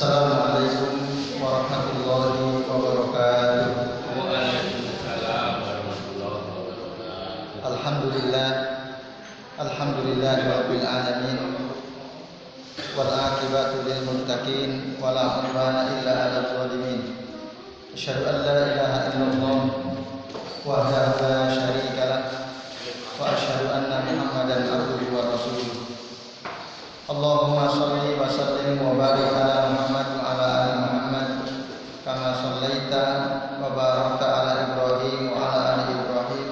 Assalamualaikum warahmatullahi wabarakatuh. Waalaikumsalam warahmatullahi wabarakatuh. Alhamdulillah rabbil alamin. Wal aqibatu lil muttaqin wala udwana illa 'alal zalimin. Asyhadu an la ilaha illallah wahdahu la syarika lah wa asyhadu anna Muhammadan abduhu wa rasuluh. Allahumma shalli wa sallim wa barik ala Muhammad wa ala ali Muhammad kama shallaita wa barakta ala Ibrahim wa ala ali Ibrahim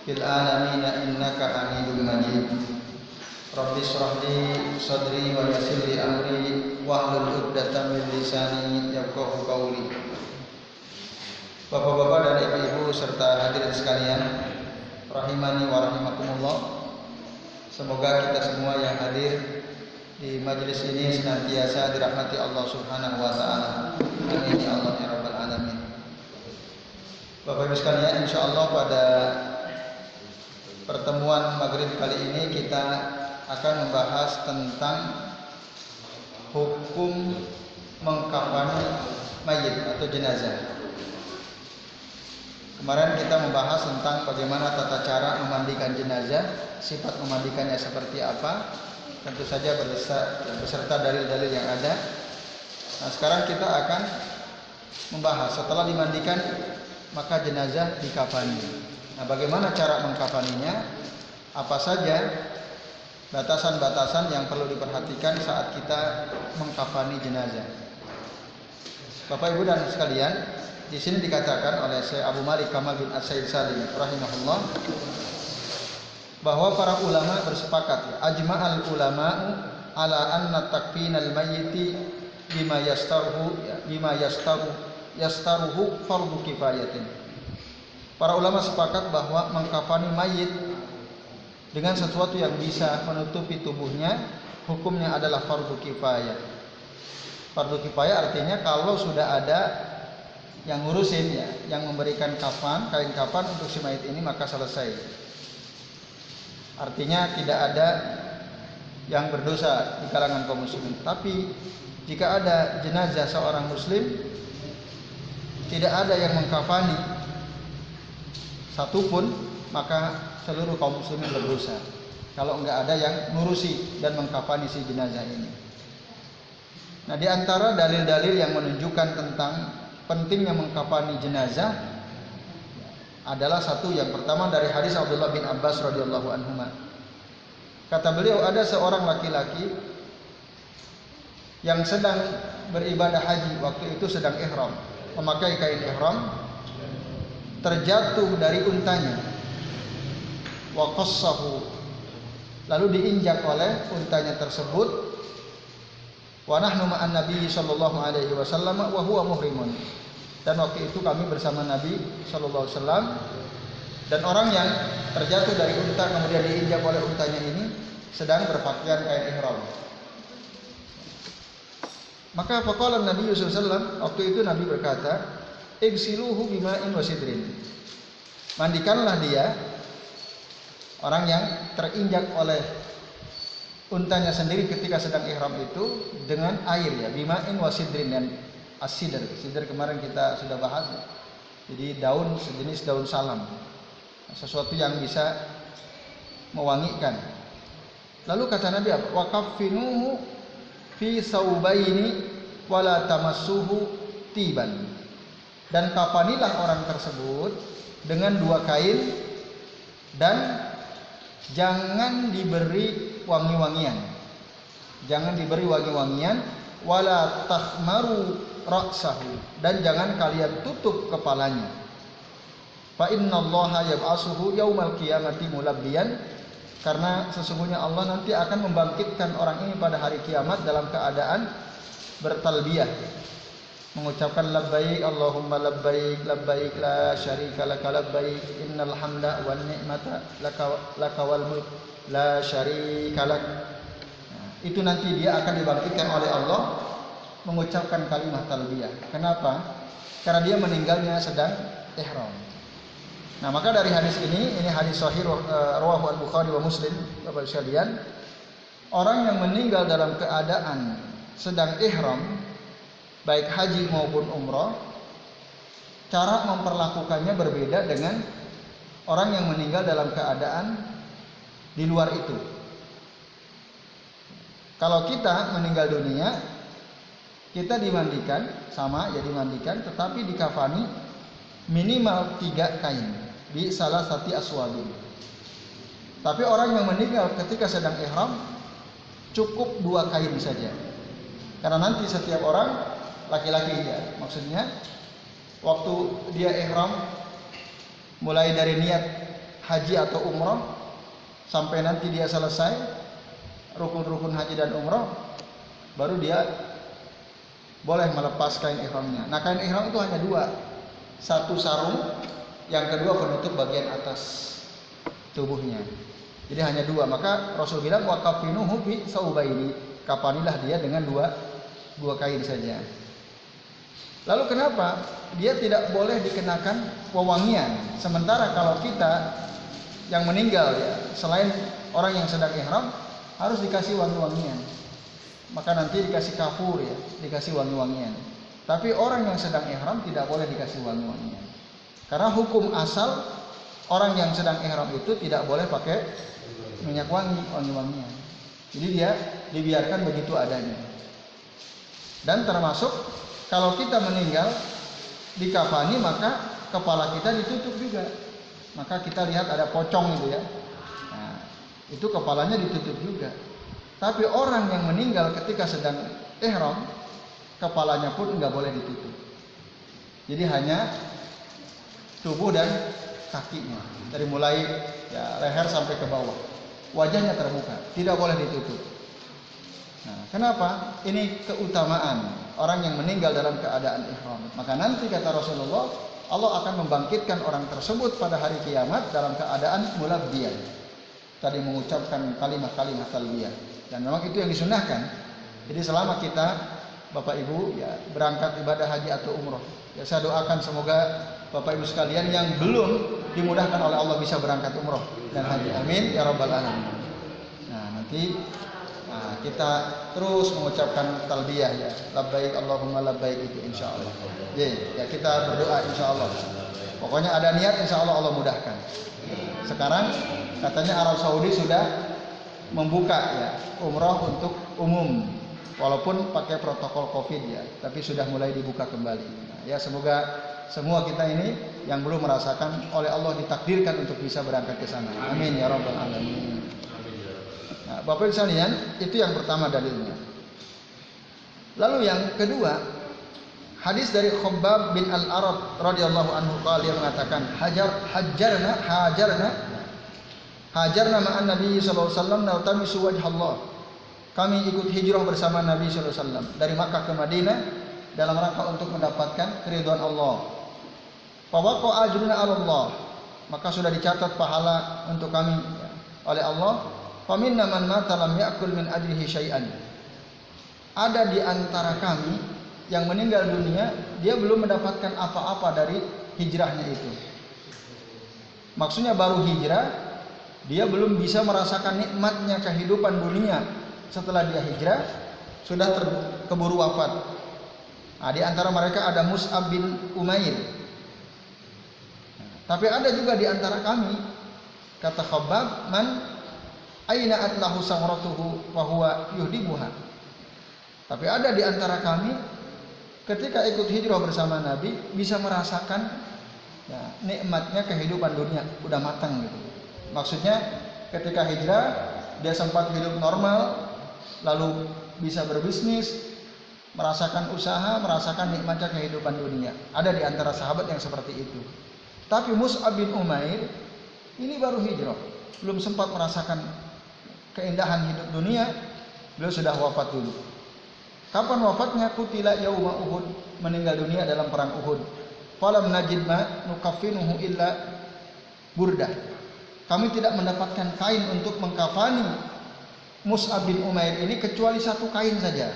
fil alamin innaka Hamidum Majid. Rabbi shrah li sadri wa yassir li amri wahlul 'uqdatam min lisani yafqahu qawli. Bapak-bapak dan ibu-ibu serta hadirin sekalian, rahimani wa rahimakumullah. Semoga kita semua yang hadir di majelis ini senantiasa dirahmati Allah Subhanahu wa taala. Amin ya Allah ya rabbal alamin. Bapak Ibu sekalian, insyaallah pada pertemuan maghrib kali ini kita akan membahas tentang hukum mengkafani mayit atau jenazah. Kemarin kita membahas tentang bagaimana tata cara memandikan jenazah, sifat memandikannya seperti apa, tentu saja beserta dalil-dalil yang ada. Nah, sekarang kita akan membahas setelah dimandikan maka jenazah dikafani. Nah, bagaimana cara mengkafaninya? Apa saja batasan-batasan yang perlu diperhatikan saat kita mengkafani jenazah? Bapak Ibu dan sekalian, di sini dikatakan oleh Syekh Abu Malik Kamal bin As-Said Salim rahimahullah bahwa para ulama bersepakat, ajma'al ulama'u ala anna takfinal mayyiti bima yastaruhu fardu kifayatin. Para ulama sepakat bahwa mengkafani mayit dengan sesuatu yang bisa menutupi tubuhnya hukumnya adalah fardu kifayah. Fardu kifayah artinya kalau sudah ada yang ngurusin, ya, yang memberikan kafan, kain kafan untuk si mayit ini, maka selesai. Artinya tidak ada yang berdosa di kalangan kaum muslimin. Tapi jika ada jenazah seorang muslim tidak ada yang mengkafani satupun, maka seluruh kaum muslimin berdosa kalau enggak ada yang ngurusi dan mengkafani si jenazah ini. Nah, di antara dalil-dalil yang menunjukkan tentang pentingnya mengkafani jenazah adalah satu, yang pertama dari hadis Abdullah bin Abbas radhiyallahu anhuma. Kata beliau, ada seorang laki-laki yang sedang beribadah haji, waktu itu sedang ihram, memakai kain ihram, terjatuh dari untanya, wa qassahu, lalu diinjak oleh untanya tersebut. Wa nahnu ma'an Nabi sallallahu alaihi wasallam wa huwa muhrimun. Dan waktu itu kami bersama Nabi sallallahu alaihi wasallam, dan orang yang terjatuh dari unta kemudian diinjak oleh untanya ini sedang berpakaian kain ihram. Maka faqala Nabi sallallahu alaihi wasallam, waktu itu Nabi berkata, igsiluhu bima'in wa sidrin. Mandikanlah dia, orang yang terinjak oleh untanya sendiri ketika sedang ihram itu, dengan air, ya, bima'in wa sidrin, dan as-sidr. Sidr kemarin kita sudah bahas, ya. Jadi daun sejenis daun salam, sesuatu yang bisa mewangikan. Lalu kata Nabi apa? Wa kaffinuhu fi saubaini wa la tamassuhu tiban. Dan kafanilah orang tersebut dengan dua kain dan jangan diberi wangi-wangian. Jangan diberi wangi-wangian, wala tahmaru ra'sahu, dan jangan kalian tutup kepalanya. Fa innallaha yab'asuhu yaumal qiyamati mulabbiyan, karena sesungguhnya Allah nanti akan membangkitkan orang ini pada hari kiamat dalam keadaan bertalbiyah, mengucapkan labbaik Allahumma labbaik labbaik la syarika laka labbaik innal hamda wan ni'mata laka wal mulk la syarika lak. Itu nanti dia akan dibangkitkan oleh Allah mengucapkan kalimat talbiyah. Kenapa? Karena dia meninggalnya sedang ihram. Nah, maka dari hadis ini hadis sahih rawahu al-Bukhari wa Muslim, Bapak sekalian, orang yang meninggal dalam keadaan sedang ihram baik haji maupun umroh, cara memperlakukannya berbeda dengan orang yang meninggal dalam keadaan di luar itu. Kalau kita meninggal dunia, kita dimandikan, sama ya dimandikan, tetapi dikafani minimal 3 kain di salah satu aswabin. Tapi orang yang meninggal ketika sedang ihram cukup 2 kain saja. Karena nanti setiap orang laki-laki ya, maksudnya waktu dia ihram mulai dari niat haji atau umroh sampai nanti dia selesai rukun-rukun haji dan umroh, baru dia boleh melepas kain ihramnya. Nah, kain ihram itu hanya 2, satu sarung, yang kedua penutup bagian atas tubuhnya. Jadi hanya 2. Maka Rasul bilang waqafinuhu bi saubaini, kafanilah dia dengan 2 kain saja. Lalu kenapa dia tidak boleh dikenakan wewangian? Sementara kalau kita yang meninggal ya, selain orang yang sedang ihram harus dikasih wangi-wangian. Maka nanti dikasih kafur ya, dikasih wangi-wangian. Tapi orang yang sedang ihram tidak boleh dikasih wangi-wangian. Karena hukum asal orang yang sedang ihram itu tidak boleh pakai minyak wangi-wangian. Jadi dia dibiarkan begitu adanya. Dan termasuk kalau kita meninggal dikafani, maka kepala kita ditutup juga. Maka kita lihat ada pocong itu ya. Nah, itu kepalanya ditutup juga. Tapi orang yang meninggal ketika sedang ihram, kepalanya pun enggak boleh ditutup. Jadi hanya tubuh dan kakinya, dari mulai ya, leher sampai ke bawah. Wajahnya terbuka, tidak boleh ditutup. Nah, kenapa? Ini keutamaan orang yang meninggal dalam keadaan ihram. Maka nanti kata Rasulullah, Allah akan membangkitkan orang tersebut pada hari kiamat dalam keadaan mulabbiyan. Tadi mengucapkan kalimat-kalimat talbiyah. Dan memang itu yang disunahkan. Jadi selama kita Bapak Ibu ya berangkat ibadah haji atau umroh, ya saya doakan semoga Bapak Ibu sekalian yang belum dimudahkan oleh Allah bisa berangkat umroh dan haji. Amin ya rabbal alamin. Nah, nanti kita terus mengucapkan talbiyah ya, labbaik Allahumma labbaik itu insyaallah. Ya kita berdoa insyaallah. Pokoknya ada niat insyaallah Allah mudahkan. Sekarang katanya Arab Saudi sudah membuka ya umroh untuk umum, walaupun pakai protokol Covid ya, tapi sudah mulai dibuka kembali. Nah, ya semoga semua kita ini yang belum merasakan oleh Allah ditakdirkan untuk bisa berangkat ke sana. Amin ya rabbal alamin. Nah, Bapak Ibu sekalian, itu yang pertama dalilnya. Lalu yang kedua, hadis dari Khabbab bin Al-Arad radhiyallahu anhu qala, dia mengatakan hajarna ma'an Nabi sallallahu alaihi wasallam naltamisu wajhallah. Kami ikut hijrah bersama Nabi sallallahu alaihi wasallam dari Makkah ke Madinah dalam rangka untuk mendapatkan keridhaan Allah. Fa waqa'a ajruna 'ala Allah. Maka sudah dicatat pahala untuk kami oleh Allah. Fa minna man mata lam ya'kul min ajrihi syai'an. Ada di antara kami yang meninggal dunia, dia belum mendapatkan apa-apa dari hijrahnya itu. Maksudnya baru hijrah, dia belum bisa merasakan nikmatnya kehidupan dunia. Setelah dia hijrah, sudah keburu wafat. Nah, di antara mereka ada Mus'ab bin Umair. Tapi ada juga di antara kami, kata Khabbab, man aina atlahu samratuhu wa huwa yuhdibuha. Tapi ada di antara kami ketika ikut hijrah bersama Nabi bisa merasakan ya, nikmatnya kehidupan dunia, udah matang gitu. Maksudnya ketika hijrah dia sempat hidup normal, lalu bisa berbisnis, merasakan usaha, merasakan nikmatnya kehidupan dunia. Ada di antara sahabat yang seperti itu. Tapi Mus'ab bin Umair ini baru hijrah, belum sempat merasakan keindahan hidup dunia, beliau sudah wafat dulu. Kapan wafatnya? Qutila yauma Uhud, meninggal dunia dalam perang Uhud. Falam najid ma nukaffinuhu illa burdah. Kami tidak mendapatkan kain untuk mengkafani Mus'ab bin Umair ini kecuali satu kain saja.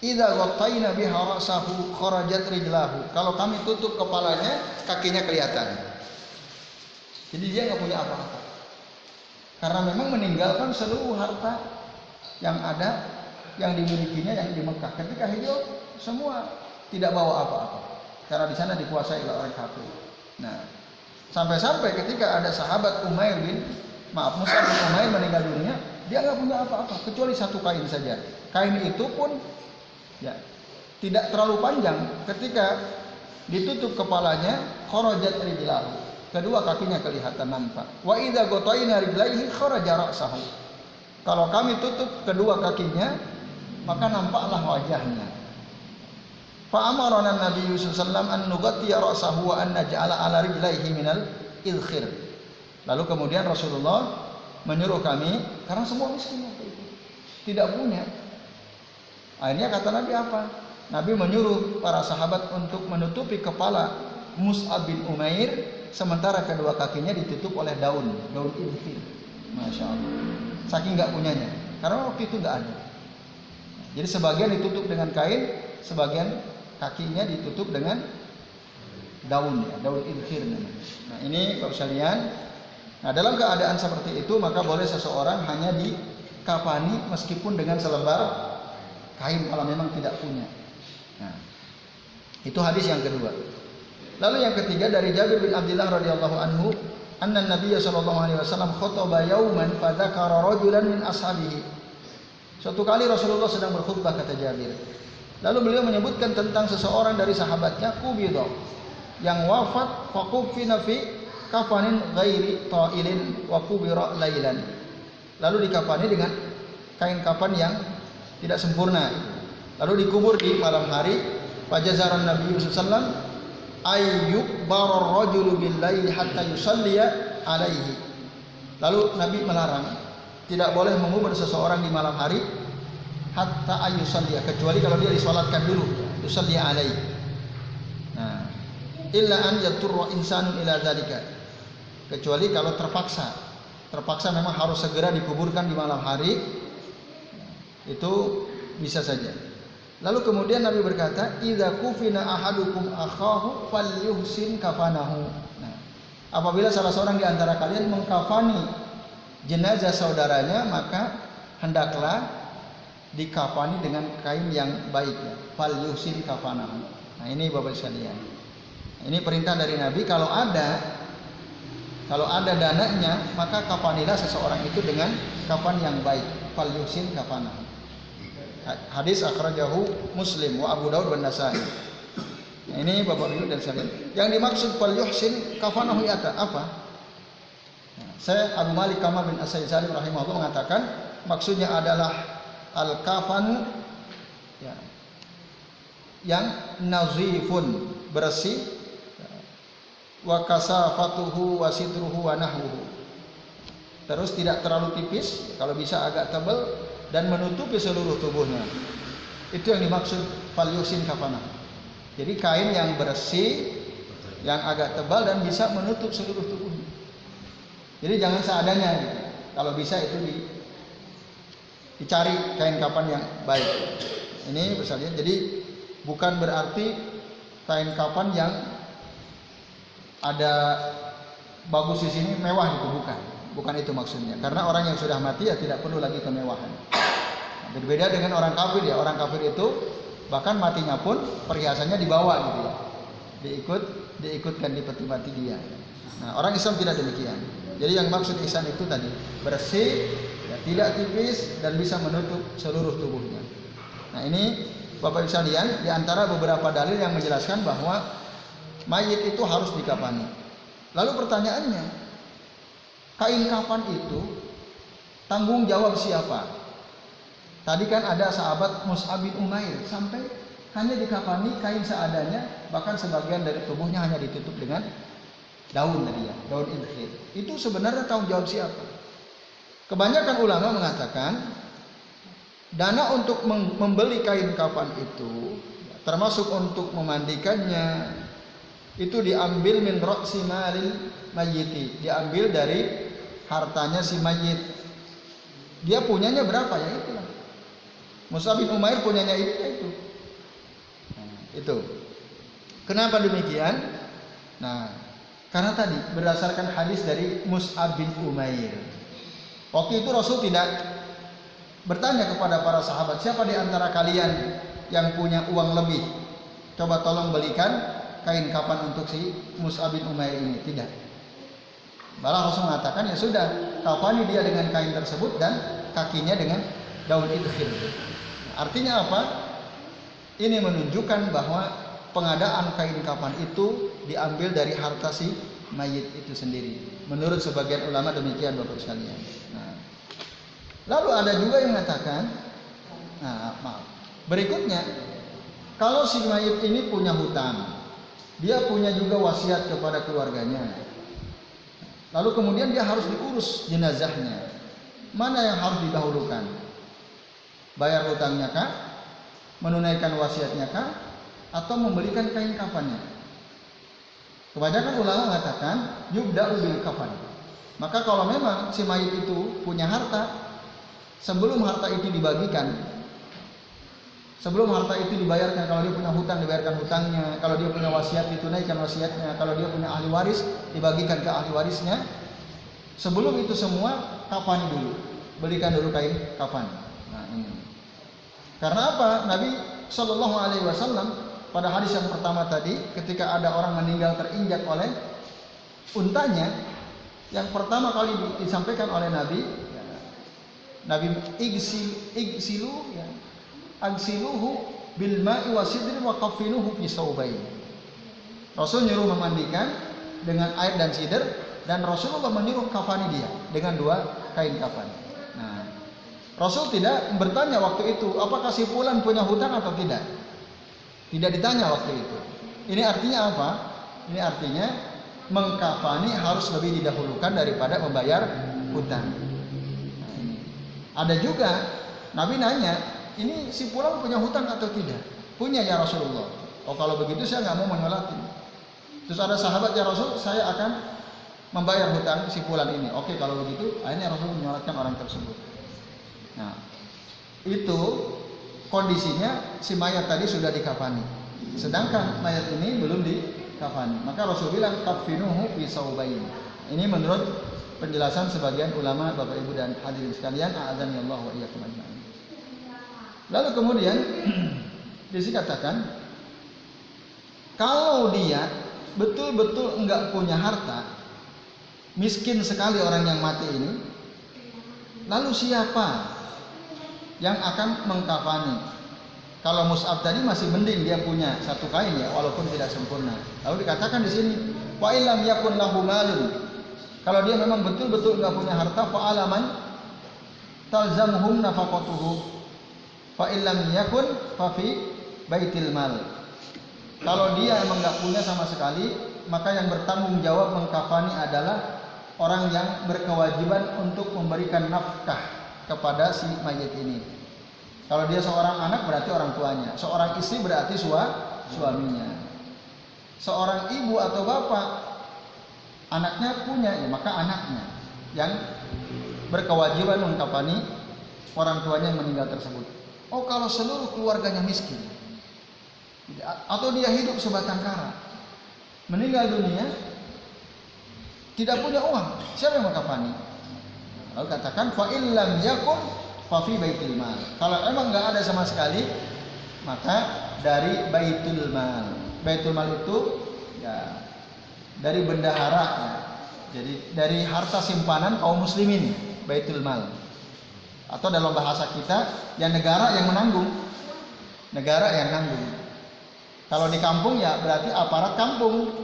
Idza ghattayna biha ra'sahu kharajat rijlahu. Kalau kami tutup kepalanya, kakinya kelihatan. Jadi dia enggak punya apa-apa. Karena memang meninggalkan seluruh harta yang ada, yang dimilikinya yang di Mekah. Ketika hijrah semua tidak bawa apa-apa karena di sana dikuasai oleh orang kafir. Nah, sampai-sampai ketika ada sahabat Mus'ab bin Umair meninggal dunia, dia nggak punya apa-apa kecuali satu kain saja. Kain itu pun ya tidak terlalu panjang. Ketika ditutup kepalanya, kharajat rijlahu, kedua kakinya kelihatan nampak. Wa idza ghataina rijlaihi kharaja ra'sahu. Kalau kami tutup kedua kakinya, maka nampaklah wajahnya. Fa amarana Nabi sallallahu alaihi wasallam an nughatiya ra'sahu wa an naj'ala 'ala rijlaihi minal ilkhir. Lalu kemudian Rasulullah menyuruh kami, karena semua miskin waktu itu, tidak punya. Akhirnya kata Nabi apa? Nabi menyuruh para sahabat untuk menutupi kepala Mus'ab bin Umair, sementara kedua kakinya ditutup oleh daun ilkhir. Masya Allah. Saking nggak punyanya, karena waktu itu nggak ada. Jadi sebagian ditutup dengan kain, sebagian kakinya ditutup dengan daun, ya, daun ilkhir. Nah ini Bapak sekalian. Nah dalam keadaan seperti itu maka boleh seseorang hanya dikafani meskipun dengan selembar kain kalau memang tidak punya. Nah, itu hadis yang kedua. Lalu yang ketiga dari Jabir bin Abdullah radhiyallahu anhu, anna Nabiy sallallahu alaihi wasallam khutbah yauman fa dzakara rajulan min ashabihi. Suatu kali Rasulullah sedang berkhutbah, kata Jabir. Lalu beliau menyebutkan tentang seseorang dari sahabatnya, Qubidha, yang wafat faqufina fi kafanin ghairi ta'ilin wa kubira lailan. Lalu dikafani dengan kain kafan yang tidak sempurna. Lalu dikubur di malam hari. Fajazaran Nabi sallallahu alaihi wasallam ayyub barar rajulu bil laili hatta yusalliya alaihi. Lalu Nabi melarang tidak boleh mengubur seseorang di malam hari hatta ayyusalliya, kecuali kalau dia disolatkan dulu, yusalliya alaihi. Nah, illa an yaturra insanun ila dzalika. Kecuali kalau terpaksa memang harus segera dikuburkan di malam hari, itu bisa saja. Lalu kemudian Nabi berkata, idza kufina ahadukum akhahu falyuhsin kafanahu. Nah, apabila salah seorang di antara kalian mengkafani jenazah saudaranya, maka hendaklah dikafani dengan kain yang baik, ya. Falyuhsin kafanahu. Nah ini Bapak sekalian, ini perintah dari Nabi. Kalau ada dananya, maka kafanilah seseorang itu dengan kafan yang baik. Falyuhsin kafanahu. Hadis akhrajahu Muslim wa Abu Daud dan Nasa'i. Nah, ini Bapak Ibu dan sekalian, yang dimaksud falyuhsin kafanahu itu apa? Nah, saya Abu Malik Kamal bin As-Sayyid Salim rahimahullah mengatakan maksudnya adalah al-kafan, ya, yang nazifun, bersih, wa kasafatuhu wa sidruhu wa nahwuhu. Terus tidak terlalu tipis, kalau bisa agak tebal, dan menutupi seluruh tubuhnya. Itu yang dimaksud falyuhsin kafanah. Jadi kain yang bersih, yang agak tebal dan bisa menutup seluruh tubuhnya. Jadi jangan seadanya gitu. Kalau bisa itu dicari kain kafan yang baik. Ini misalnya, jadi bukan berarti kain kafan yang ada bagus di sini mewah itu, bukan itu maksudnya. Karena orang yang sudah mati ya tidak perlu lagi kemewahan. Berbeda dengan orang kafir, ya. Orang kafir itu bahkan matinya pun perhiasannya dibawa gitu ya. Diikutkan di peti mati dia. Nah, orang Islam tidak demikian. Jadi yang maksud ihsan itu tadi bersih, ya, tidak tipis dan bisa menutup seluruh tubuhnya. Nah, ini Bapak Ibu sekalian, di antara beberapa dalil yang menjelaskan bahwa mayit itu harus dikafani. Lalu pertanyaannya, kain kafan itu tanggung jawab siapa? Tadi kan ada sahabat Mus'ab bin Umair sampai hanya dikafani kain seadanya, bahkan sebagian dari tubuhnya hanya ditutup dengan daun tadi ya, daun ilkhir. Itu sebenarnya tanggung jawab siapa? Kebanyakan ulama mengatakan dana untuk membeli kain kafan itu, termasuk untuk memandikannya, itu diambil min ra'si malil mayyiti, diambil dari hartanya si mayit. Dia punyanya berapa ya itulah. Mus'ab bin Umair punyanya itu. Nah, itu. Kenapa demikian? Nah, karena tadi berdasarkan hadis dari Mus'ab bin Umair. Waktu itu Rasul tidak bertanya kepada para sahabat, siapa di antara kalian yang punya uang lebih, coba tolong belikan kain kafan untuk si Mus'ab bin Umair ini. Tidak. Malah Rasul mengatakan, ya sudah, kafani dia dengan kain tersebut dan kakinya dengan daun idkhir. Artinya apa? Ini menunjukkan bahwa pengadaan kain kafan itu diambil dari harta si mayit itu sendiri. Menurut sebagian ulama demikian, Bapak sekalian. Nah, lalu ada juga yang mengatakan, berikutnya, kalau si mayit ini punya hutang, dia punya juga wasiat kepada keluarganya, lalu kemudian dia harus diurus jenazahnya, mana yang harus didahulukan? Bayar hutangnya kah? Menunaikan wasiatnya kah? Atau membelikan kain kafannya? Kebanyakan ulama mengatakan yubda'u bil kafan. Maka kalau memang si mayit itu punya harta, sebelum harta itu dibagikan, sebelum harta itu dibayarkan, kalau dia punya hutang dibayarkan hutangnya, kalau dia punya wasiat ditunaikan wasiatnya, kalau dia punya ahli waris dibagikan ke ahli warisnya. Sebelum itu semua kafan dulu, belikan dulu kain kafan. Nah ini. Karena apa? Nabi Shallallahu Alaihi Wasallam pada hadis yang pertama tadi, ketika ada orang meninggal terinjak oleh untanya, yang pertama kali disampaikan oleh Nabi, Nabi agsiluhu bil ma'i wa sidrin wa kafinuhu fi saubain. Rasul nyuruh memandikan dengan air dan sidr, dan Rasulullah menyuruh kafani dia dengan 2 kain kafan. Nah, Rasul tidak bertanya waktu itu apakah si fulan punya hutang atau tidak. Tidak ditanya waktu itu. Ini artinya apa? Ini artinya mengkafani harus lebih didahulukan daripada membayar hutang. Nah, ini. Ada juga Nabi nanya, ini si fulan punya hutang atau tidak? Punya ya Rasulullah. Oh kalau begitu saya nggak mau menyolatin. Terus ada sahabat, ya Rasul, saya akan membayar hutang si fulan ini. Oke kalau begitu, akhirnya Rasul menyolatkan orang tersebut. Nah, itu kondisinya si mayat tadi sudah dikafani, sedangkan mayat ini belum dikafani. Maka Rasul bilang kafinuhu fi saubain. Ini menurut penjelasan sebagian ulama, Bapak Ibu dan hadirin sekalian, a'adzani Allah wa iyyakum ajma'in. Lalu kemudian dikatakan kalau dia betul-betul enggak punya harta, miskin sekali orang yang mati ini, lalu siapa yang akan mengkafani? Kalau Mus'ab tadi masih mending, dia punya 1 kain ya, walaupun tidak sempurna. Lalu dikatakan di sini, wa illam yakun lahu malun. Kalau dia memang betul-betul enggak punya harta, fa alaman talzamuhum nafaqatuhu. Fa illam yakun fa fi baitil mal. Kalau dia emang enggak punya sama sekali, maka yang bertanggung jawab mengkafani adalah orang yang berkewajiban untuk memberikan nafkah kepada si mayit ini. Kalau dia seorang anak berarti orang tuanya, seorang istri berarti suaminya, seorang ibu atau bapak anaknya punya, ya maka anaknya yang berkewajiban mengkafani orang tuanya yang meninggal tersebut. Oh kalau seluruh keluarganya miskin atau dia hidup sebatang kara, meninggal dunia tidak punya uang, siapa yang mengkafani? Lalu katakan fa illam yakun fa fi baitul mal. Kalau emang enggak ada sama sekali, maka dari baitul mal. Baitul mal itu ya dari bendahara ya. Jadi dari harta simpanan kaum muslimin, baitul mal. Atau dalam bahasa kita yang negara yang menanggung. Negara yang nanggung. Kalau di kampung ya berarti aparat kampung,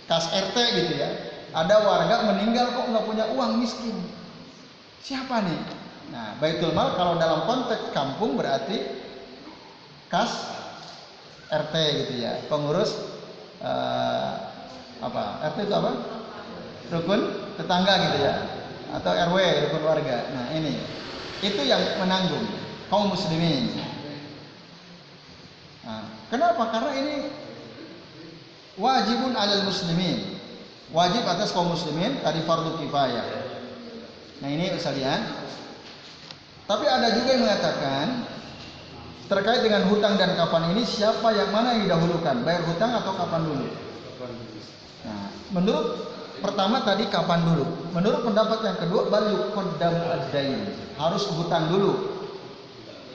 kas RT gitu ya. Ada warga meninggal kok nggak punya uang, miskin. Siapa nih? Nah, baitul mal kalau dalam konteks kampung berarti kas RT gitu ya, pengurus RT itu apa? Rukun tetangga gitu ya, atau RW, rukun warga. Nah ini, itu yang menanggung kaum muslimin. Nah, kenapa? Karena ini wajibun alal muslimin, wajib atas kaum muslimin, tadi fardu kifayah. Nah ini sekalian. Tapi ada juga yang mengatakan terkait dengan hutang dan kafan ini, siapa yang mana yang didahulukan, bayar hutang atau kafan dulu? Nah, menurut pertama tadi kafan dulu. Menurut pendapat yang kedua, bal yuqaddamu ad-dain, harus hutang dulu.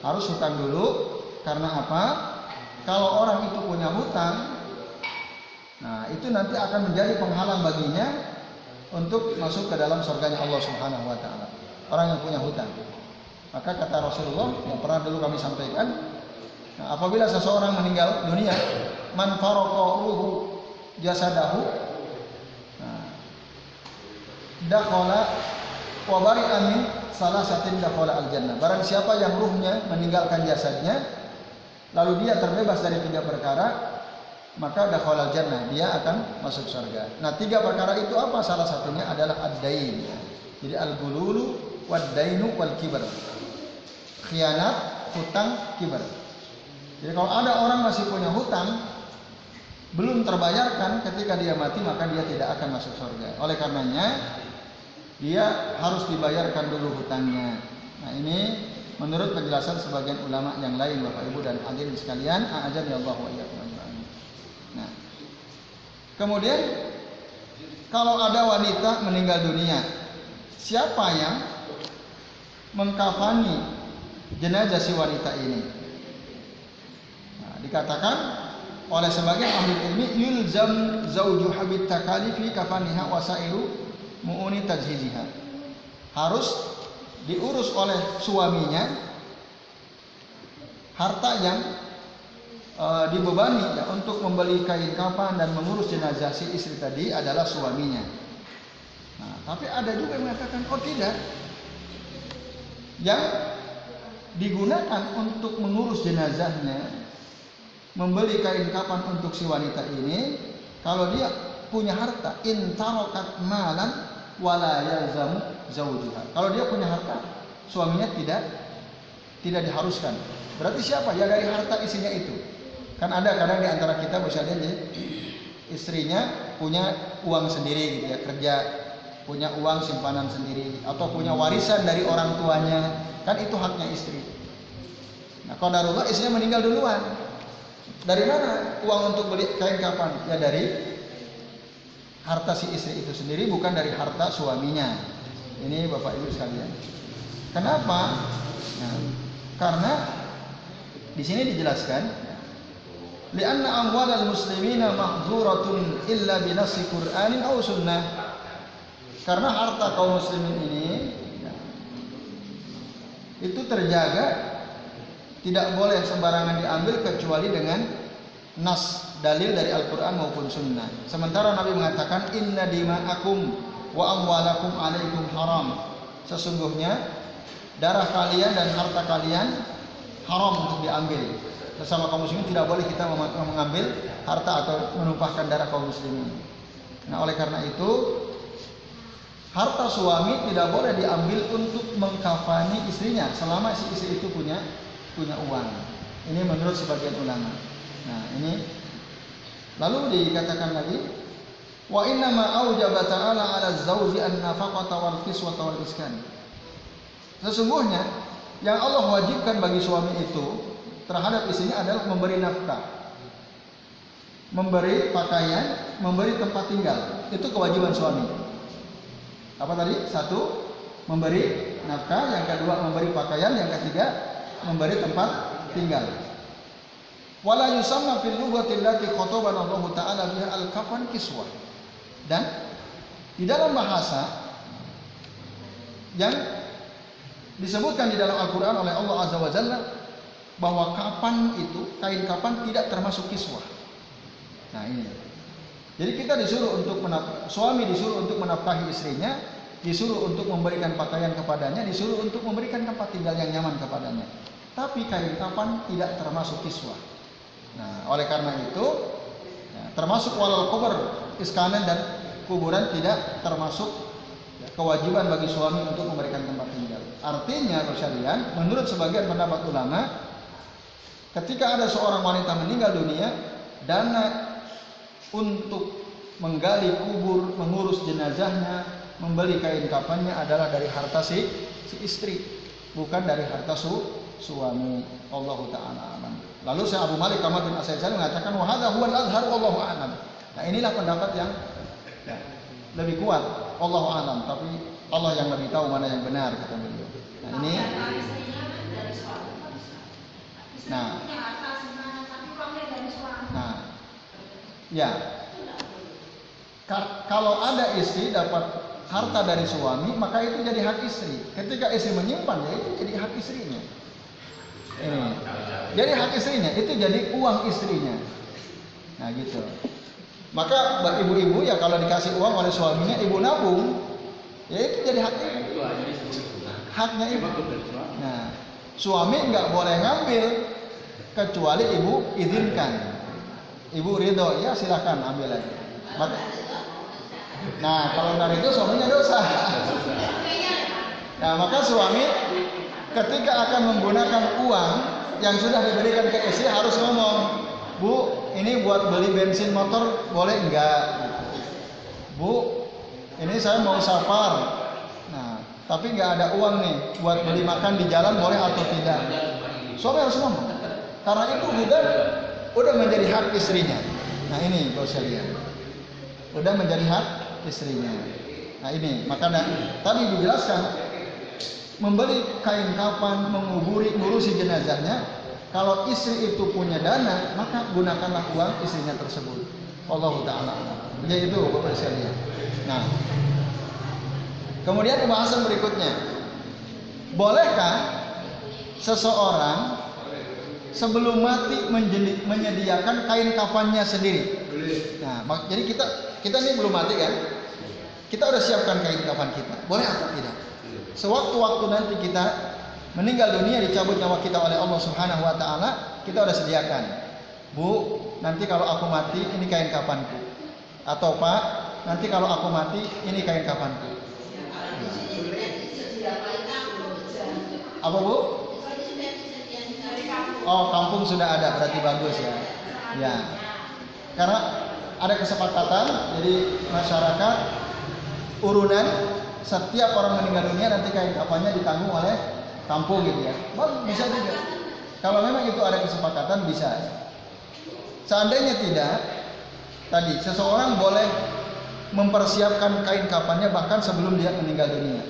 Harus hutang dulu, Karena apa? Kalau orang itu punya hutang, nah itu nanti akan menjadi penghalang baginya untuk masuk ke dalam surganya Allah Subhanahu wa taala. Orang yang punya hutang. Maka kata Rasulullah yang pernah dulu kami sampaikan, nah, apabila seseorang meninggal dunia, man faraqahu jasadahu, nah, dakhala wa bari'a min salasatin dakhala al-jannah. Barang siapa yang ruhnya meninggalkan jasadnya, lalu dia terbebas dari 3 perkara, maka dakhala al-jannah, dia akan masuk surga. Nah, 3 perkara itu apa? Salah satunya adalah ad-dain. Jadi al-gululu wad-dainu wal kibar. Khianat, hutang, kibar. Jadi kalau ada orang masih punya hutang belum terbayarkan, ketika dia mati maka dia tidak akan masuk surga. Oleh karenanya dia harus dibayarkan dulu hutangnya. Nah, ini menurut penjelasan sebagian ulama yang lain, Bapak Ibu dan hadirin sekalian, a'adzani Allah wa iyyakum ajma'in. Nah, kemudian kalau ada wanita meninggal dunia, siapa yang mengkafani jenazah si wanita ini? Nah, dikatakan oleh sebagian ahli ilmi, yulzam zauju habit takalifi kafaniha wasairu mu'uni tajhiziha. Harus diurus oleh suaminya harta yang dibebani ya, untuk membeli kain kafan dan mengurus jenazah si istri tadi adalah suaminya. Nah, tapi ada juga yang mengatakan, oh tidak, yang digunakan untuk mengurus jenazahnya, membeli kain kafan untuk si wanita ini, kalau dia punya harta, in tarokat malan wala yalzamu zaujuha. Kalau dia punya harta, suaminya tidak diharuskan. Berarti siapa? Ya dari harta istrinya itu. Kan ada kadang di antara kita misalnya istrinya punya uang sendiri gitu ya, kerja, punya uang simpanan sendiri, atau punya warisan dari orang tuanya, kan itu haknya istri. Nah, qadarullah istrinya meninggal duluan. Dari mana uang untuk beli kain kafan? Ya dari harta si istri itu sendiri, bukan dari harta suaminya. Ini Bapak Ibu sekalian. Kenapa? Nah, karena di sini dijelaskan, li'anna amwalal muslimina mahzuratun illa binassi Qur'anin aw sunnah. Karena harta kaum muslimin ini itu terjaga, tidak boleh sembarangan diambil kecuali dengan nas, dalil dari Al-Quran maupun sunnah. Sementara Nabi mengatakan, inna dima'akum wa amwalakum alaikum haram. Sesungguhnya darah kalian dan harta kalian haram untuk diambil. Bersama kaum muslimin tidak boleh kita mengambil harta atau menumpahkan darah kaum muslimin. Nah, oleh karena itu harta suami tidak boleh diambil untuk mengkafani istrinya selama si istri itu punya uang. Ini menurut sebagian ulama. Nah, ini lalu dikatakan lagi, wa inna ma aujaba ta'ala 'ala az-zawji an-nafaqata wal kiswata wal iskan. Sesungguhnya yang Allah wajibkan bagi suami itu terhadap istrinya adalah memberi nafkah, memberi pakaian, memberi tempat tinggal. Itu kewajiban suami. Apa tadi? 1, memberi nafkah, yang kedua memberi pakaian, yang ketiga memberi tempat tinggal. Wala yusamma fil lughati allati khatabana Allah Ta'ala biha al-kafan kiswah. Dan di dalam bahasa yang disebutkan di dalam Al-Quran oleh Allah Azza wa Jalla, bahwa kapan itu, kain kapan tidak termasuk kiswah. Nah, ini. Jadi kita disuruh untuk suami disuruh untuk menafkahi istrinya, disuruh untuk memberikan pakaian kepadanya, disuruh untuk memberikan tempat tinggal yang nyaman kepadanya. Tapi kain kapan tidak termasuk kiswah. Nah, oleh karena itu, termasuk walal kubur, iskanan dan kuburan tidak termasuk kewajiban bagi suami untuk memberikan tempat tinggal. Artinya, sekalian, menurut sebagian pendapat ulama, ketika ada seorang wanita meninggal dunia, dana untuk menggali kubur, mengurus jenazahnya, membeli kain kafannya adalah dari harta si istri, bukan dari harta suami. Allahu ta'ala alam. Lalu Syekh Abu Malik Kamal bin As-Sayyid mengatakan, wa hadza huwal azhar wallahu a'lam. Nah, inilah pendapat yang lebih kuat, Allahu a'lam, tapi Allah yang lebih tahu mana yang benar, kata beliau. Nah, ini Nah, ya. Kalau ada istri dapat harta dari suami, maka itu jadi hak istri. Ketika istri menyimpan, ya itu jadi hak istrinya. Ini. Jadi hak istrinya, itu jadi uang istrinya. Nah gitu. Maka buat ibu-ibu ya kalau dikasih uang oleh suaminya, ibu nabung, ya itu jadi hak ibu. Haknya ibu. Nah, suami nggak boleh ngambil kecuali ibu izinkan. Ibu ridho, ya silakan ambil aja. Nah, kalau dari itu suaminya dosa. Nah, maka suami ketika akan menggunakan uang yang sudah diberikan ke istri harus ngomong, Bu, ini buat beli bensin motor boleh enggak? Bu, ini saya mau safar. Nah, tapi nggak ada uang nih buat beli makan di jalan boleh atau tidak? Suami harus ngomong. Karena itu udah menjadi hak istrinya. Nah ini kalau saya lihat, udah menjadi hak istrinya. Nah ini makanya tadi dijelaskan membeli kain kafan, ngurusi jenazahnya. Kalau istri itu punya dana, maka gunakanlah uang istrinya tersebut. Wallahu ta'ala. Jadi itu Bapak sekalian. Nah, kemudian pembahasan berikutnya, bolehkah seseorang sebelum mati menyediakan kain kafannya sendiri? Nah, jadi kita ini belum mati kan? Kita udah siapkan kain kafan kita. Boleh atau tidak? Sewaktu-waktu nanti kita meninggal dunia, dicabut nyawa kita oleh Allah Subhanahu wa taala, kita udah sediakan. Bu, nanti kalau aku mati ini kain kafanku. Atau Pak, nanti kalau aku mati ini kain kafanku. Apa Bu? Oh, kampung sudah ada, berarti bagus ya. Ya. Karena ada kesepakatan, jadi masyarakat urunan setiap orang meninggal dunia nanti kain kafannya ditanggung oleh kampung gitu ya. Bagus, bisa juga. Kalau memang itu ada kesepakatan bisa. Seandainya tidak, tadi seseorang boleh mempersiapkan kain kafannya bahkan sebelum dia meninggal dunia.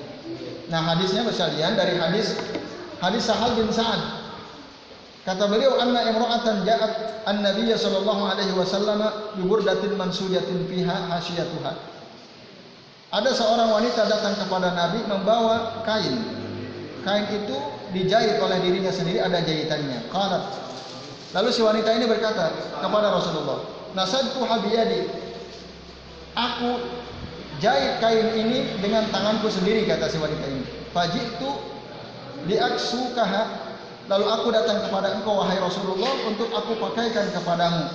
Nah, hadisnya sekalian dari hadis Sahal bin Sa'ad. Kata beliau, anna imra'atan ja'at an-nabiy sallallahu alaihi wasallam bi burdatin mansujatin fiha hasyatuha. Ada seorang wanita datang kepada Nabi membawa kain. Kain itu dijahit oleh dirinya sendiri, ada jahitannya. Qalat. Lalu si wanita ini berkata kepada Rasulullah, "Nasadtu habiyadi." Aku jahit kain ini dengan tanganku sendiri, kata si wanita ini. Faji'tu liaksukaha. Lalu aku datang kepada engkau wahai Rasulullah untuk aku pakaikan kepadamu.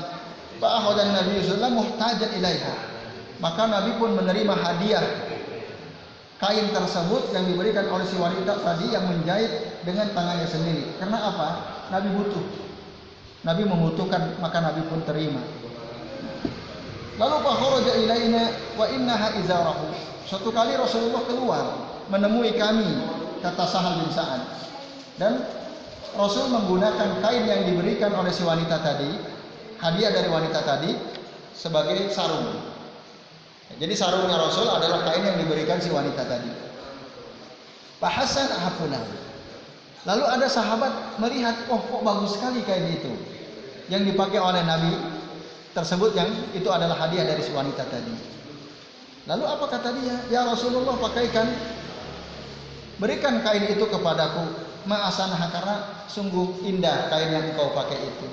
Fa'akhadan Nabi sallallahu alaihi wasallam muhtajan ilaiha. Maka Nabi pun menerima hadiah kain tersebut yang diberikan oleh si wanita tadi yang menjahit dengan tangannya sendiri. Karena apa? Nabi butuh. Nabi membutuhkan, maka Nabi pun terima. Lalu fa kharaja ilaina wa innaha izarahu. Suatu kali Rasulullah keluar menemui kami, kata Sahal bin Sa'ad. Dan Rasul menggunakan kain yang diberikan oleh si wanita tadi, hadiah dari wanita tadi, sebagai sarung. Jadi sarungnya Rasul adalah kain yang diberikan si wanita tadi. Pak Hasan ahafunah. Lalu ada sahabat melihat, oh kok bagus sekali kain itu yang dipakai oleh Nabi tersebut, yang itu adalah hadiah dari si wanita tadi. Lalu apa kata dia? Ya Rasulullah, pakaikan, berikan kain itu kepadaku. Ma'asanaha, karena sungguh indah kain yang engkau pakai itu.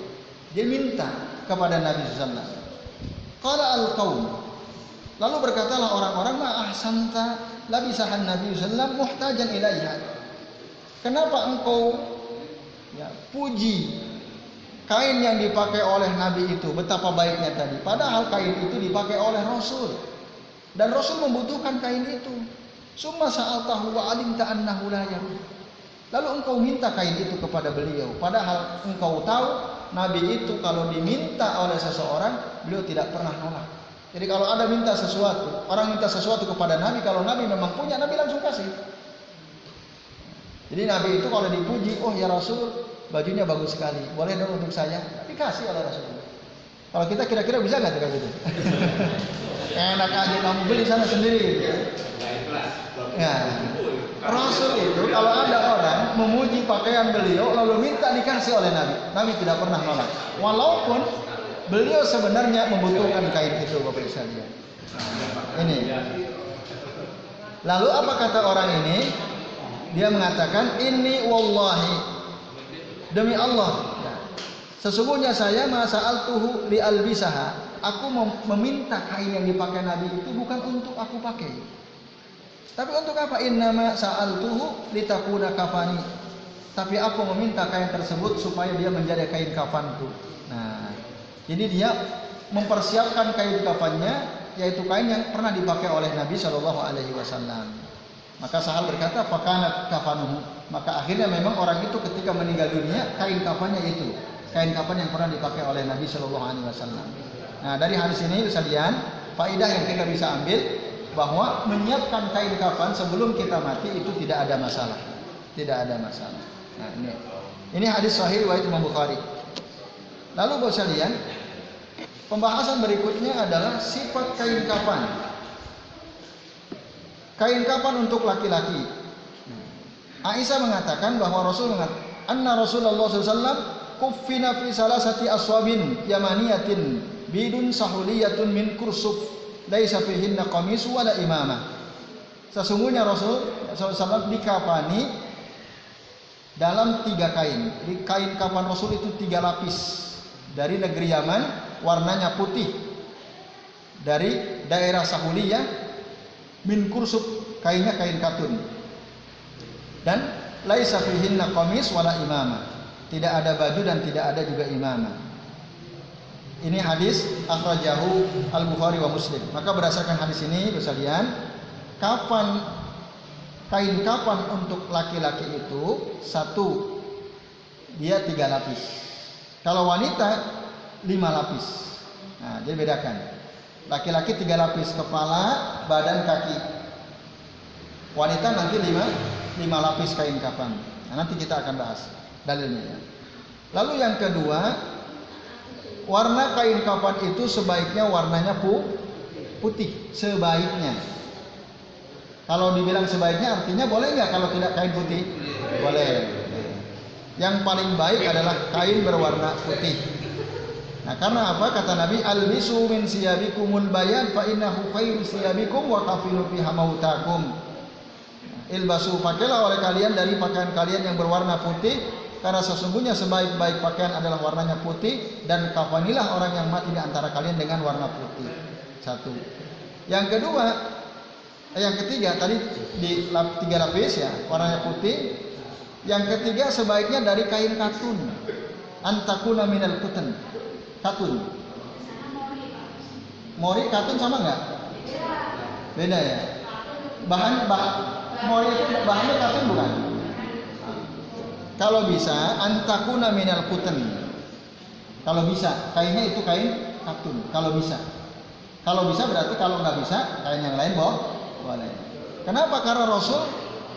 Dia minta kepada Nabi sallallahu alaihi wasallam. Qala al-qaum. Lalu berkatalah orang-orang, ma'ahsanta labisahan Nabi sallallahu alaihi wasallam muhtajan ilaiha. Kenapa engkau puji kain yang dipakai oleh Nabi itu, betapa baiknya tadi. Padahal kain itu dipakai oleh Rasul. Dan Rasul membutuhkan kain itu. Summa sa'altahu wa alimta annahu la yarud. Lalu engkau minta kain itu kepada beliau. Padahal engkau tahu Nabi itu kalau diminta oleh seseorang, beliau tidak pernah nolak. Jadi kalau ada minta sesuatu, orang minta sesuatu kepada Nabi, kalau Nabi memang punya, Nabi langsung kasih. Jadi Nabi itu kalau dipuji, oh ya Rasul, bajunya bagus sekali, boleh dong untuk saya, dikasih oleh Rasulullah. Kalau kita kira-kira bisa nggak tuh kayak gitu? Enak aja kamu beli sana sendiri. Gitu. Ya, Rasul itu kalau ada orang memuji pakaian beliau lalu minta dikasih oleh Nabi. Nabi tidak pernah nolak. Walaupun beliau sebenarnya membutuhkan kain itu, Bapak Ibu sekalian. Ini. Lalu apa kata orang ini? Dia mengatakan, "Inni wallahi, demi Allah, sesungguhnya saya masa'altuhu li albisaha." Aku meminta kain yang dipakai Nabi itu bukan untuk aku pakai. Tapi untuk apa? Innama sa'altuhu litakuna kafani. Tapi aku meminta kain tersebut supaya dia menjadi kain kafanku. Nah, jadi dia mempersiapkan kain kafannya, yaitu kain yang pernah dipakai oleh Nabi Shallallahu Alaihi Wasallam. Maka Sahal berkata, "Fakanat kafanuhu." Maka akhirnya memang orang itu ketika meninggal dunia, kain kafannya itu, kain kafan yang pernah dipakai oleh Nabi Shallallahu Alaihi Wasallam. Nah, dari hadis ini sekalian, faedah yang kita bisa ambil bahwa menyiapkan kain kafan sebelum kita mati itu tidak ada masalah, tidak ada masalah. Nah, ini hadis sahih riwayat Imam Bukhari. Lalu Bapak sekalian, pembahasan berikutnya adalah sifat kain kafan. Kain kafan untuk laki-laki. Aisyah mengatakan bahwa anna Rasulullah SAW kuffina fi salasati aswabin yamaniyatin bidun sahuliyatun min kursuf laisa fihinna qamis wala imamah. Sesungguhnya Rasul SAW dikafani dalam 3 kain. Kain kafan Rasul itu 3 lapis. Dari negeri Yaman warnanya putih. Dari daerah Sahuliyah min kursuf, kainnya kain katun. Dan laisa fihinna qamis wala imamah. Tidak ada baju dan tidak ada juga imamah. Ini hadis akhrajahu Al-Bukhari wa Muslim. Maka berdasarkan hadis ini, sekalian, kain kafan untuk laki-laki itu 1, dia 3 lapis. Kalau wanita 5 lapis. Nah, jadi bedakan. Laki-laki 3 lapis, kepala, badan, kaki. Wanita nanti 5 lapis kain kafan. Nah, nanti kita akan bahas dalilnya. Lalu yang kedua, warna kain kafan itu sebaiknya warnanya putih, sebaiknya. Kalau dibilang sebaiknya artinya boleh nggak kalau tidak kain putih? Boleh. Yang paling baik adalah kain berwarna putih. Nah, karena apa? Kata Nabi, "Albisu min siyabikumul bayan fa innahu khairu siyabikum wa kafinu fiha mautakum." Ilbasu, pakailah oleh kalian dari pakaian kalian yang berwarna putih, karena sesungguhnya sebaik-baik pakaian adalah warnanya putih, dan kafanilah orang yang mati di antara kalian dengan warna putih. 1. Yang ketiga tadi di 3 lapis ya, warnanya putih. Yang ketiga sebaiknya dari kain katun. Antakuna minal kutun. Katun. Mori katun sama enggak? Beda ya. Mori itu bahannya katun bukan? Kalau bisa antakuna minal kutun. Kalau bisa, kainnya itu kain katun. Kalau bisa berarti, kalau nggak bisa kain yang lain boleh. Kenapa? Karena Rasul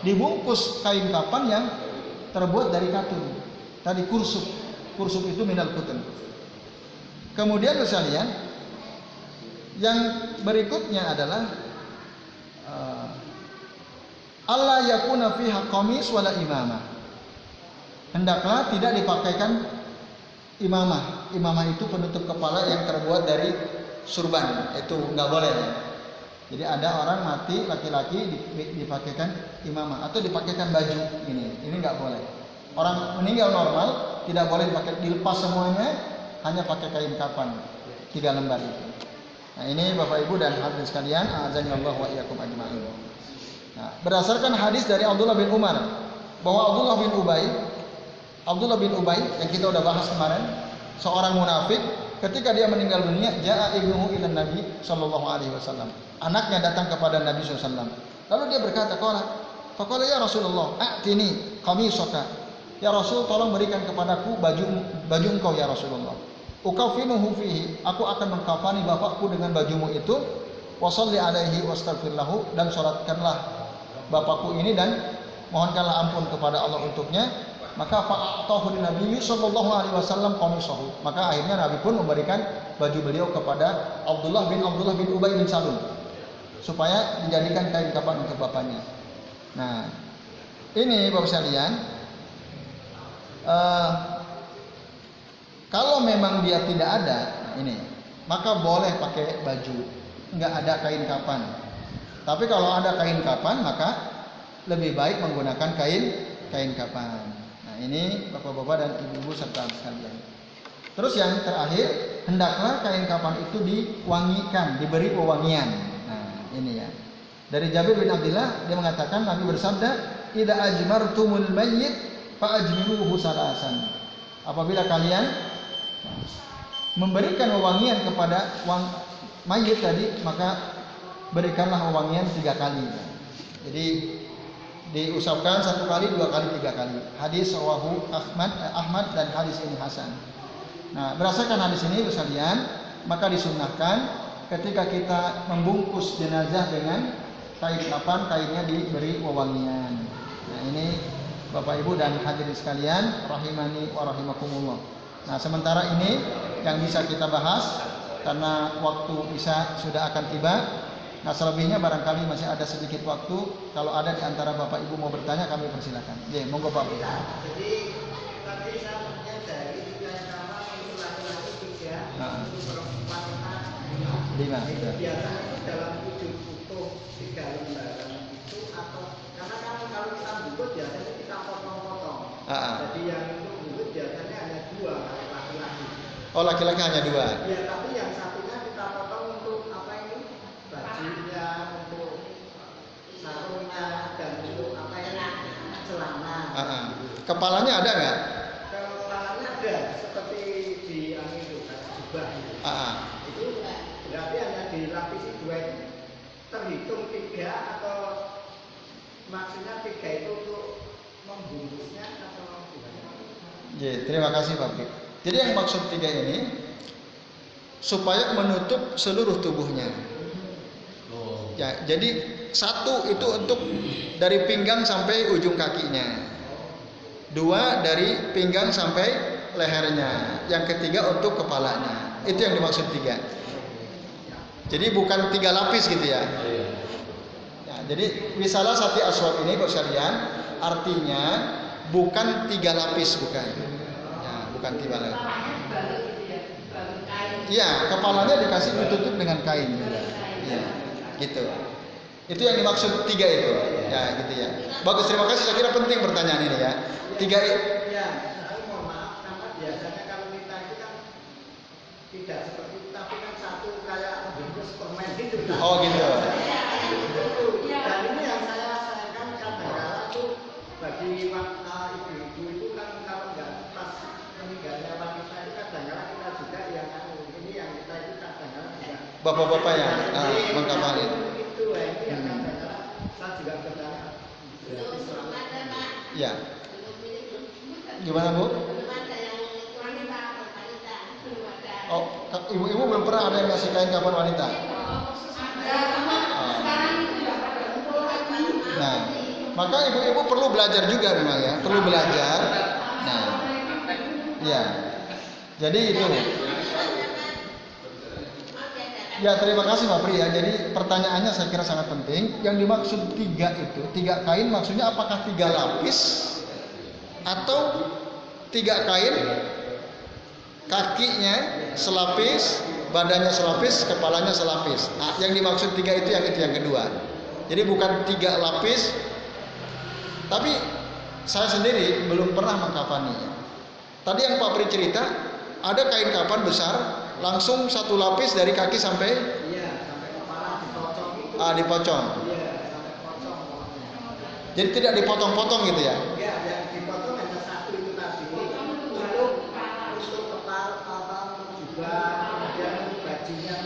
dibungkus kain kafan yang terbuat dari katun. Tadi kursuf itu minal kutun. Kemudian sekalian, yang berikutnya adalah Allah yakuna fiha qamis wala imamah. Hendaklah tidak dipakaikan imamah. Imamah itu penutup kepala yang terbuat dari surban. Itu nggak boleh. Jadi ada orang mati laki-laki dipakaikan imamah atau dipakaikan baju ini nggak boleh. Orang meninggal normal tidak boleh dilepas semuanya, hanya pakai kain kafan 3 lembar itu. Nah, ini Bapak Ibu dan hadirin sekalian, a'adzanillahu wa iyyakum ajma'in. Nah, berdasarkan hadis dari Abdullah bin Umar bahwa Abdullah bin Ubay yang kita udah bahas kemarin, seorang munafik, ketika dia meninggal dunia, ja'a ibnuhu ila Nabi sallallahu alaihi wasallam. Anaknya datang kepada Nabi sallallahu alaihi wasallam. Lalu dia berkata, "Faqala ya Rasulullah, a'tini qamisaka." Ya Rasul, tolong berikan kepadaku baju engkau ya Rasulullah. Ukafinuhu fihi, aku akan mengkafani bapakku dengan bajumu itu. Wa shalli alaihi wastaghfir lahu, dan salatkanlah bapakku ini dan mohonkanlah ampun kepada Allah untuknya. Maka fa'atahu Nabi sallallahu alaihi wasallam qamisahu. Maka akhirnya Nabi pun memberikan baju beliau kepada Abdullah bin Ubay bin Salul supaya dijadikan kain kafan untuk bapaknya. Nah, ini Bapak sekalian, Kalau memang dia tidak ada, ini, maka boleh pakai baju, nggak ada kain kapan. Tapi kalau ada kain kapan, maka lebih baik menggunakan kain kapan. Nah, ini bapak-bapak dan ibu-ibu serta sekalian. Terus yang terakhir, hendaklah kain kapan itu diwangikan, diberi pewangian. Nah, ini ya. Dari Jabir bin Abdullah, dia mengatakan, Nabi bersabda, "Idza ajmartumul mayyit fa ajmiruhu salasan." Apabila kalian memberikan wewangian kepada mayit tadi, maka berikanlah wewangian 3 kali. Jadi diusapkan 1 kali, 2 kali, 3 kali. Hadis rawahu Ahmad dan hadis ini hasan. Nah, berdasarkan hadis ini sekalian, maka disunnahkan ketika kita membungkus jenazah dengan kain kapan, kainnya diberi wewangian. Nah, ini Bapak Ibu dan hadirin sekalian, rahimani wa rahimakumullah. Nah, sementara ini yang bisa kita bahas karena waktu Isya sudah akan tiba. Nah, selebihnya barangkali masih ada sedikit waktu. Kalau ada di antara Bapak Ibu mau bertanya, kami persilakan. Ya, monggo Pak. Jadi tadi saya menyadari kain kapan untuk laki-laki 3, untuk perempuan 5. Biasanya dalam wujud utuh 3 lembaran itu, atau karena kalau kita bungkus biasanya kita potong-potong. Jadi yang untuk bungkus biasanya hanya 2 laki-laki. Oh, laki-laki hanya 2. Ya, tapi yang satunya kita potong untuk apa ini? Bajunya, untuk sarungnya, dan untuk apa ini? Celana. Kepalanya ada nggak? Kepalanya ada, seperti di itu jubah. Itu berarti hanya dilapisi 2 itu. Terhitung 3 atau maksudnya 3 itu untuk membungkusnya atau gimana? Ya, terima kasih Pak Bik. Jadi yang maksud 3 ini supaya menutup seluruh tubuhnya. Ya, jadi 1 itu untuk dari pinggang sampai ujung kakinya. 2 dari pinggang sampai lehernya. Yang ketiga untuk kepalanya. Itu yang dimaksud 3. Jadi bukan 3 lapis gitu ya. Ya, jadi misalnya sati aswad ini Bapak sekalian, artinya bukan 3 lapis, bukan. Ya, bukan 3 lapis. Iya, kepalanya dikasih ditutup dengan kain. Ya, gitu. Itu yang dimaksud 3 itu. Ya, gitu ya. Bagus, terima kasih. Saya kira penting pertanyaan ini ya. 3 ya, saya mohon maaf karena biasanya kalau kita itu kan tidak seperti itu, tapi kan 1 kayak bungkus permen gitu. Oh, gitu. Dan ini yang saya sayangkan kadang-kadang itu bagi ibu-ibu itu kan kalau nggak pas meninggalnya wanita itu kadang-kadang kita juga yang ini yang kita itu kadang-kadang juga Bapak-bapak yang mengkapalin. Itu ini yang kadang-kadang saya juga bertanya. Ya. Gimana Bu? Oh, ibu-ibu belum pernah ada yang ngasih kain kapan wanita? Nah, maka ibu-ibu perlu belajar juga memang ya, perlu belajar. Nah, ya. Jadi itu. Ya, terima kasih Pak Pri ya. Jadi pertanyaannya saya kira sangat penting. Yang dimaksud 3 itu, 3 kain maksudnya apakah 3 lapis atau 3 kain, kakinya selapis, badannya selapis, kepalanya selapis. Nah, yang dimaksud 3 itu yang kedua. Jadi bukan 3 lapis. Tapi saya sendiri belum pernah mengkafaninya. Tadi yang Pak Pri cerita, ada kain kapan besar, langsung 1 lapis dari kaki sampai sampai kepala dipotong itu. Dipotong. Iya, sampai potong. Jadi tidak dipotong-potong gitu ya? Iya, yang dipotong hanya 1 itu tadi. Untuk kepala, untuk jubah, kemudian bajunya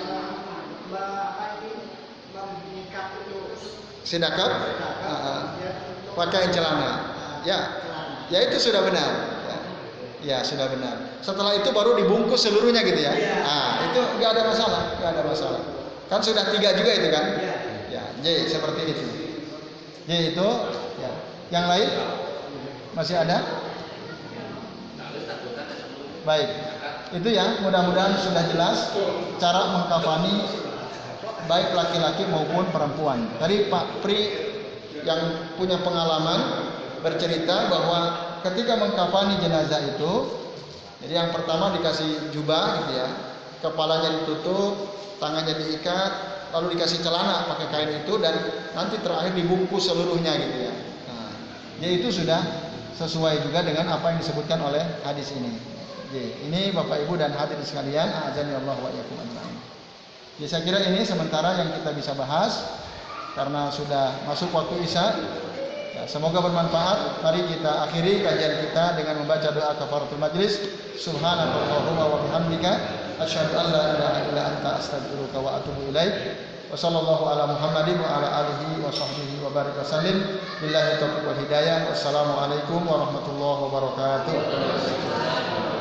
mengikat itu. Sidakat? Pakai celana. Ya itu sudah benar. Ya sudah benar. Setelah itu baru dibungkus seluruhnya gitu ya. Itu nggak ada masalah, Kan sudah 3 juga itu kan? Ya, J seperti itu. J itu. Ya. Yang lain masih ada? Baik. Itu ya. Mudah-mudahan sudah jelas cara mengkafani baik laki-laki maupun perempuan. Tadi Pak Pri yang punya pengalaman bercerita bahwa ketika mengkafani jenazah itu, jadi yang pertama dikasih jubah gitu ya, kepalanya ditutup, tangannya diikat, lalu dikasih celana pakai kain itu, dan nanti terakhir dibungkus seluruhnya gitu ya. Nah, jadi itu sudah sesuai juga dengan apa yang disebutkan oleh hadis ini. Jadi, ini Bapak Ibu dan hadirin sekalian, azani Allah wa iyyakum ajma'in. Jadi saya kira ini sementara yang kita bisa bahas karena sudah masuk waktu Isya. Ya, semoga bermanfaat. Mari kita akhiri kajian kita dengan membaca doa kafaratul majlis. Subhanakallahumma wa bihamdika asyhadu an la ilaha illa anta astaghfiruka wa atubu ilaik. Wa sallallahu ala Muhammadin wa ala alihi wa sahbihi wa barik wasallim. Billahi taufiq wal hidayah. Wassalamualaikum warahmatullahi wabarakatuh.